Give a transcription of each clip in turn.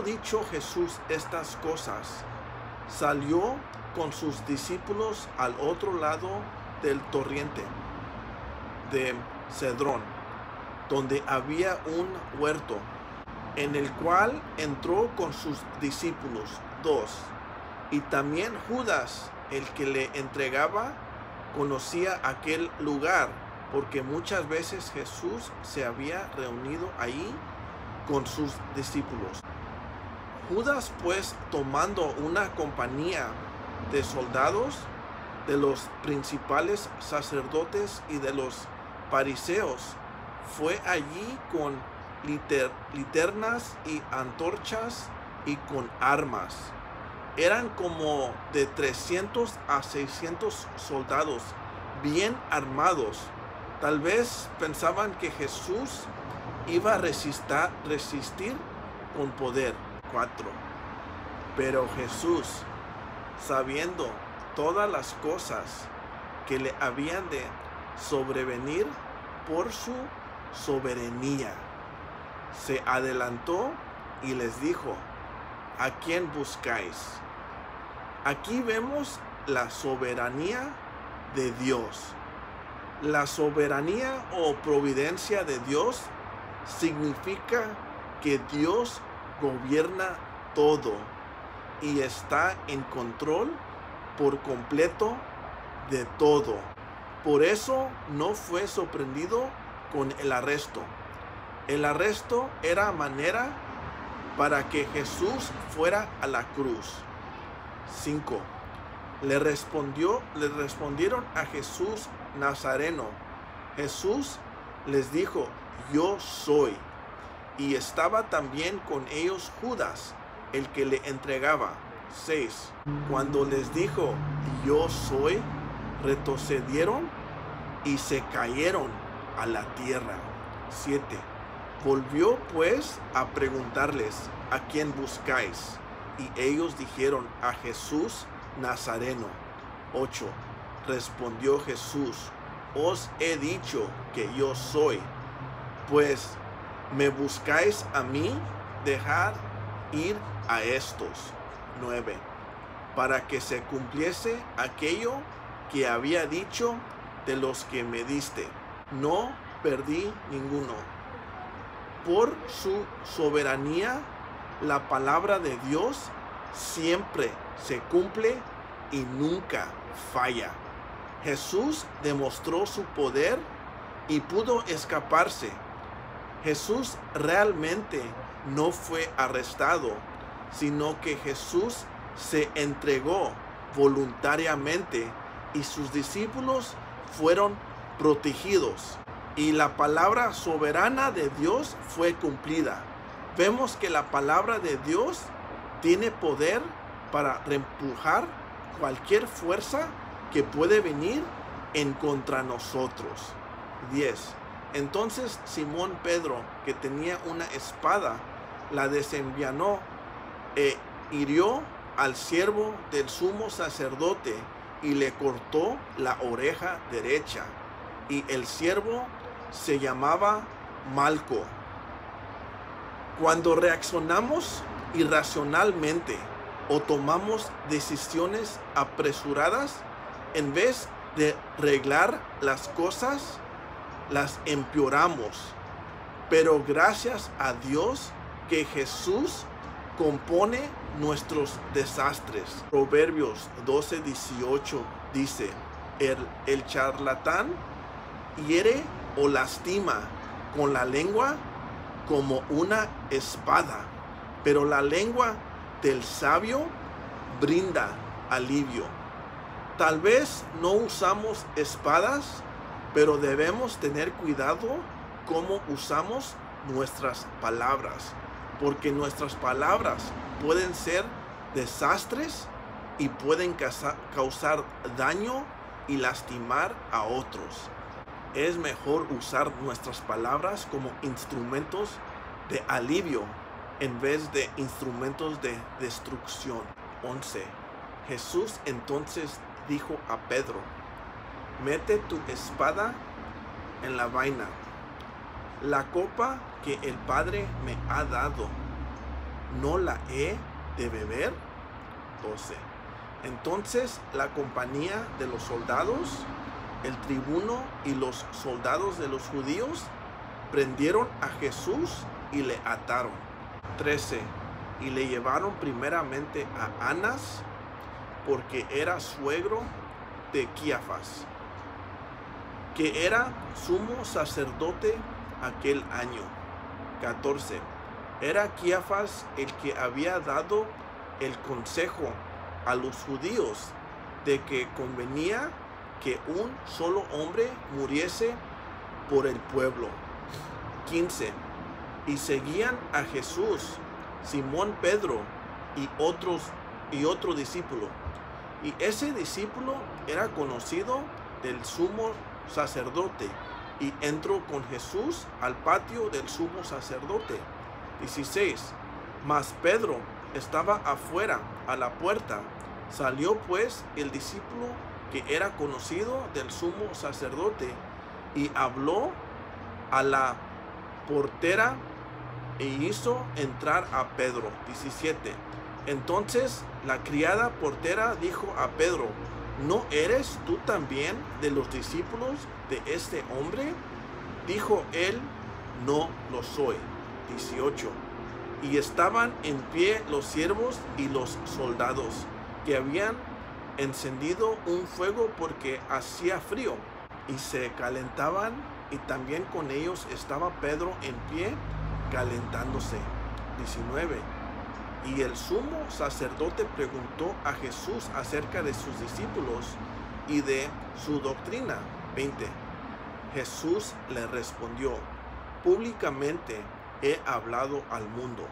dicho Jesús estas cosas, salió con sus discípulos al otro lado del torrente de Cedrón, donde había un huerto, en el cual entró con sus discípulos 2. Y también Judas, el que le entregaba, conocía aquel lugar, porque muchas veces Jesús se había reunido ahí con sus discípulos. Judas, pues, tomando una compañía de soldados, de los principales sacerdotes y de los fariseos, fue allí con linternas y antorchas y con armas. Eran como de 300 a 600 soldados, bien armados. Tal vez pensaban que Jesús iba a resistir con poder. 4. Pero Jesús, sabiendo todas las cosas que le habían de sobrevenir por su soberanía, se adelantó y les dijo: ¿a quién buscáis? Aquí vemos la soberanía de Dios. La soberanía o providencia de Dios significa que Dios gobierna todo y está en control por completo de todo. Por eso no fue sorprendido con el arresto. El arresto era manera para que Jesús fuera a la cruz. 5. Le respondieron a Jesús Nazareno. Jesús les dijo: yo soy. Y estaba también con ellos Judas, el que le entregaba. 6. Cuando les dijo: yo soy, retrocedieron y se cayeron a la tierra. 7. Volvió pues a preguntarles: ¿a quién buscáis? Y ellos dijeron: a Jesús Nazareno. 8. Respondió Jesús: os he dicho que yo soy. Pues me buscáis a mí, dejad ir a estos. 9. Para que se cumpliese aquello que había dicho: de los que me diste, no perdí ninguno. Por su soberanía, la palabra de Dios siempre se cumple y nunca falla. Jesús demostró su poder y pudo escaparse. Jesús realmente no fue arrestado, sino que Jesús se entregó voluntariamente y sus discípulos fueron protegidos. Y la palabra soberana de Dios fue cumplida. Vemos que la palabra de Dios tiene poder para reempujar cualquier fuerza que puede venir en contra nosotros. 10. Entonces Simón Pedro, que tenía una espada, la desenvainó e hirió al siervo del sumo sacerdote y le cortó la oreja derecha. Y el siervo se llamaba Malco. Cuando reaccionamos irracionalmente o tomamos decisiones apresuradas, en vez de arreglar las cosas, las empeoramos. Pero gracias a Dios que Jesús compone nuestros desastres. Proverbios 12:18 dice: el charlatán hiere o lastima con la lengua como una espada, pero la lengua del sabio brinda alivio. Tal vez no usamos espadas, pero debemos tener cuidado cómo usamos nuestras palabras, porque nuestras palabras pueden ser desastres y pueden causar daño y lastimar a otros. Es mejor usar nuestras palabras como instrumentos de alivio en vez de instrumentos de destrucción. 11. Jesús entonces dijo a Pedro: mete tu espada en la vaina. La copa que el Padre me ha dado, ¿no la he de beber? 12. Entonces la compañía de los soldados, el tribuno y los soldados de los judíos prendieron a Jesús y le ataron. 13. Y le llevaron primeramente a Anás, porque era suegro de Caifás, que era sumo sacerdote aquel año. 14. Era Caifás el que había dado el consejo a los judíos de que convenía que un solo hombre muriese por el pueblo. 15. Y seguían a Jesús Simón Pedro y otro discípulo. Y ese discípulo era conocido del sumo sacerdote, y entró con Jesús al patio del sumo sacerdote. 16. Mas Pedro estaba afuera a la puerta. Salió pues el discípulo que era conocido del sumo sacerdote y habló a la portera e hizo entrar a Pedro. 17. Entonces la criada portera dijo a Pedro: ¿no eres tú también de los discípulos de este hombre? Dijo él: no lo soy. 18. Y estaban en pie los siervos y los soldados, que habían encendido un fuego porque hacía frío, y se calentaban, y también con ellos estaba Pedro en pie calentándose. 19. Y el sumo sacerdote preguntó a Jesús acerca de sus discípulos y de su doctrina. 20. Jesús le respondió: públicamente he hablado al mundo.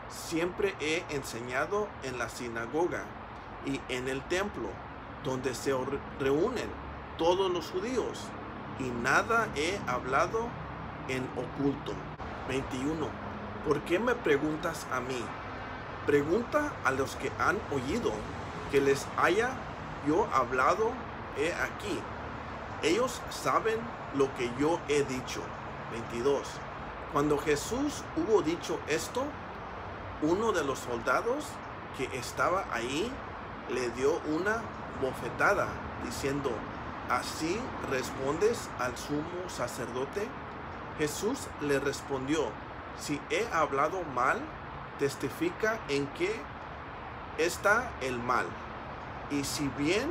Siempre he enseñado en la sinagoga y en el templo, donde se reúnen todos los judíos, y nada he hablado en oculto. 21. ¿Por qué me preguntas a mí? Pregunta a los que han oído, que les haya yo hablado he aquí. Ellos saben lo que yo he dicho. 22. Cuando Jesús hubo dicho esto, uno de los soldados que estaba ahí le dio una bofetada, diciendo: ¿así respondes al sumo sacerdote? Jesús le respondió: si he hablado mal, testifica en qué está el mal, y si bien,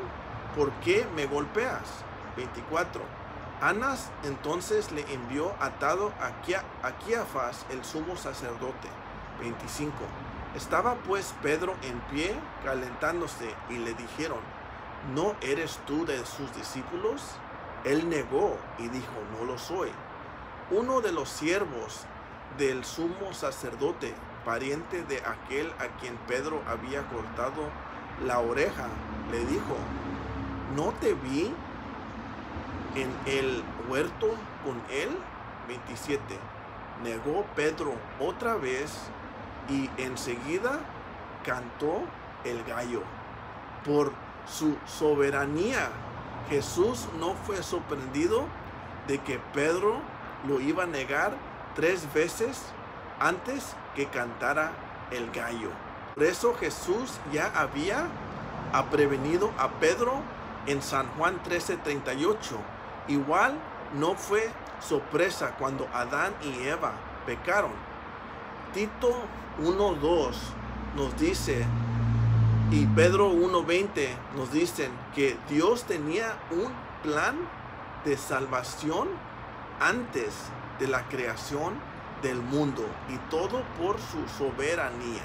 ¿por qué me golpeas? 24. Anás entonces le envió atado a Caifás el sumo sacerdote. 25. Estaba pues Pedro en pie calentándose, y le dijeron: ¿no eres tú de sus discípulos? Él negó y dijo: no lo soy. Uno de los siervos del sumo sacerdote, pariente de aquel a quien Pedro había cortado la oreja, le dijo: ¿no te vi en el huerto con él? 27. Negó Pedro otra vez, y enseguida cantó el gallo. Por su soberanía, Jesús no fue sorprendido de que Pedro lo iba a negar 3 veces antes que cantara el gallo. Por eso Jesús ya había prevenido a Pedro en San Juan 13:38. Igual no fue sorpresa cuando Adán y Eva pecaron. Tito 1:2 nos dice, y Pedro 1:20 nos dicen que Dios tenía un plan de salvación antes de la creación del mundo, y todo por su soberanía.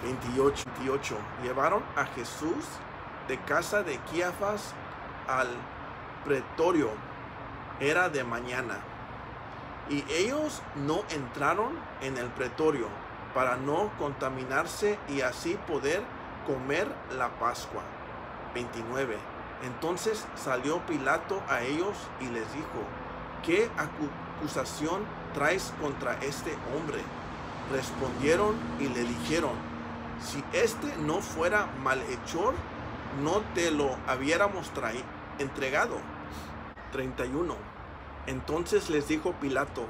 28. Llevaron a Jesús de casa de Caifás al pretorio. Era de mañana, y ellos no entraron en el pretorio para no contaminarse y así poder comer la Pascua. 29. Entonces salió Pilato a ellos y les dijo: ¿qué acusación traes contra este hombre? Respondieron y le dijeron: si este no fuera malhechor, no te lo hubiéramos entregado. 31. Entonces les dijo Pilato: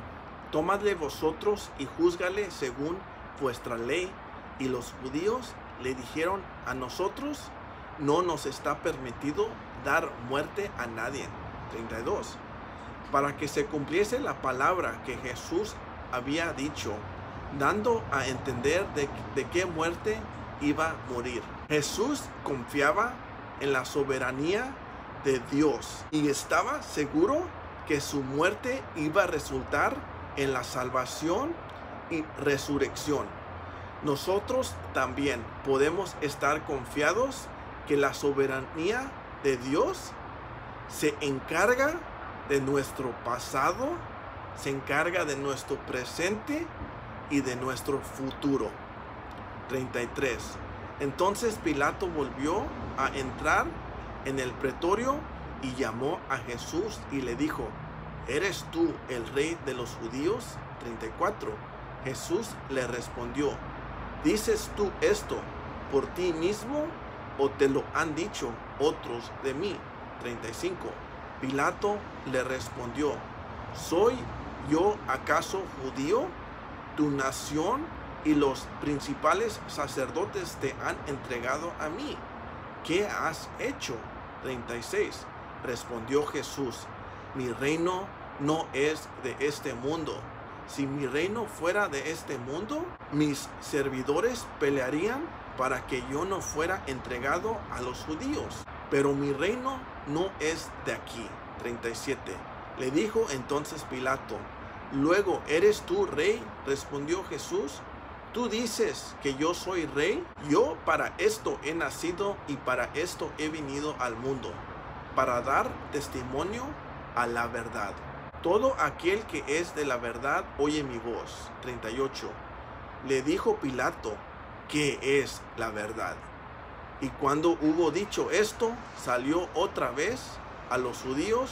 tomadle vosotros y júzgale según vuestra ley. Y los judíos le dijeron: a nosotros no nos está permitido dar muerte a nadie. 32. Para que se cumpliese la palabra que Jesús había dicho, dando a entender de qué muerte iba a morir. Jesús confiaba en la soberanía de Dios y estaba seguro que su muerte iba a resultar en la salvación y resurrección. Nosotros también podemos estar confiados que la soberanía de Dios se encarga de nuestro pasado, se encarga de nuestro presente y de nuestro futuro. 33. Entonces Pilato volvió a entrar en el pretorio y llamó a Jesús y le dijo: ¿eres tú el rey de los judíos? 34. Jesús le respondió: ¿dices tú esto por ti mismo o te lo han dicho otros de mí? 35. Pilato le respondió: ¿soy yo acaso judío? Tu nación y los principales sacerdotes te han entregado a mí. ¿Qué has hecho? 36. Respondió Jesús: mi reino no es de este mundo. Si mi reino fuera de este mundo, mis servidores pelearían para que yo no fuera entregado a los judíos. Pero mi reino no es de aquí. 37. Le dijo entonces Pilato: luego, ¿eres tú rey? Respondió Jesús: ¿tú dices que yo soy rey? Yo para esto he nacido y para esto he venido al mundo, para dar testimonio a la verdad. Todo aquel que es de la verdad oye mi voz. 38. Le dijo Pilato: ¿qué es la verdad? Y cuando hubo dicho esto, salió otra vez a los judíos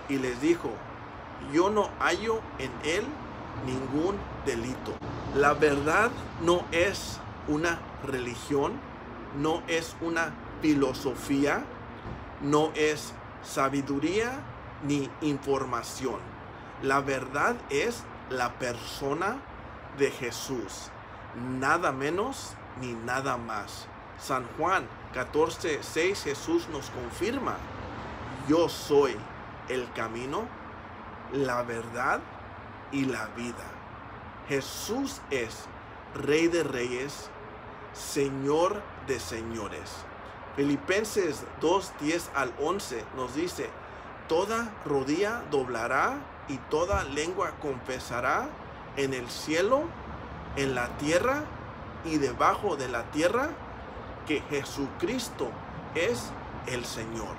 y les dijo: yo no hallo en él ningún delito. La verdad no es una religión, no es una filosofía, no es sabiduría ni información. La verdad es la persona de Jesús, nada menos ni nada más. San Juan 14:6, Jesús nos confirma: yo soy el camino, la verdad y la vida. Jesús es Rey de Reyes, Señor de Señores. Filipenses 2:10-11 nos dice: toda rodilla doblará y toda lengua confesará en el cielo, en la tierra y debajo de la tierra, que Jesucristo es el Señor.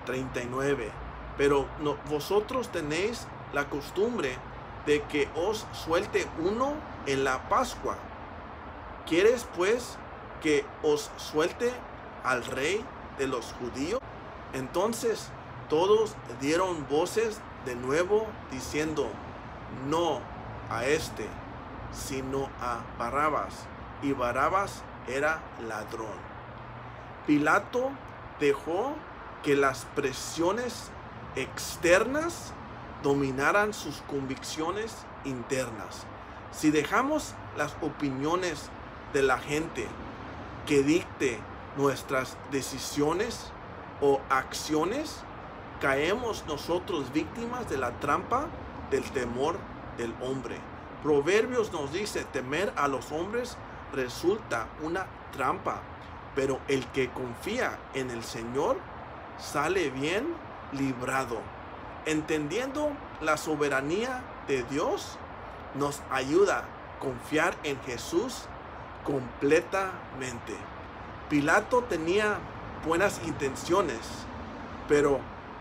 39. Pero vosotros tenéis la costumbre de que os suelte uno en la Pascua. ¿Quieres pues que os suelte al rey de los judíos? Entonces todos dieron voces de nuevo diciendo: no a este, sino a Barrabás. Y Barrabás era ladrón. Pilato dejó que las presiones externas dominaran sus convicciones internas. Si dejamos las opiniones de la gente que dicte nuestras decisiones o acciones, caemos nosotros víctimas de la trampa del temor del hombre. Proverbios nos dice: temer a los hombres resulta una trampa, pero el que confía en el Señor sale bien librado. Entendiendo la soberanía de Dios, nos ayuda a confiar en Jesús completamente. Pilato tenía buenas intenciones, pero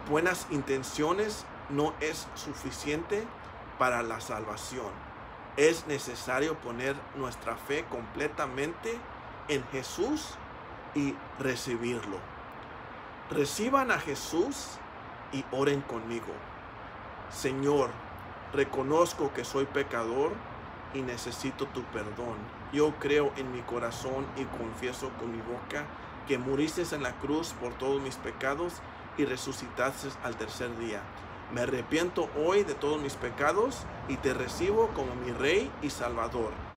buenas intenciones no es suficiente para la salvación. Es necesario poner nuestra fe completamente en Jesús y recibirlo. Reciban a Jesús y oren conmigo. Señor, reconozco que soy pecador y necesito tu perdón. Yo creo en mi corazón y confieso con mi boca que moriste en la cruz por todos mis pecados y resucitaste al tercer día. Me arrepiento hoy de todos mis pecados y te recibo como mi Rey y Salvador.